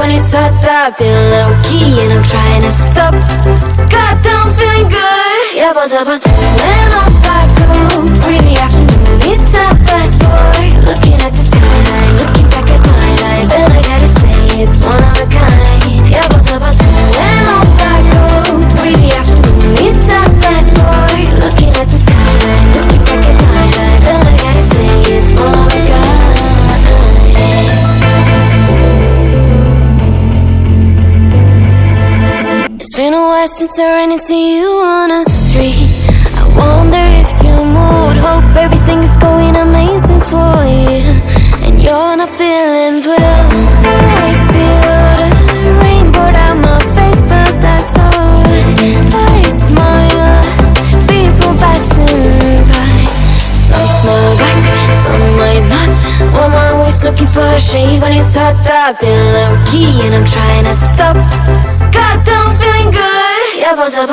when it's hot, I've been low-key and I'm trying to stop. Goddamn, feeling good. Yeah, but when off I go. Pretty afternoon, it's a fast forward. Looking at the skyline, looking back at my life, and I gotta say it's one of a kind. Yeah, but when off I go. Pretty afternoon, it's a fast forward. Looking at the skyline, looking back at my life, and I gotta say it's one of a kind. It's been a while since I ran into you on the street. I wonder if you moved. Hope everything is going amazing for you, and you're not feeling blue. I feel the rain poured out my face, but that's alright. I smile, people passing by. Some smile back, some might not. I'm always looking for a shade when it's hot. I've been low-key and I'm trying to stop. Goddamn, feeling good. Yeah, but when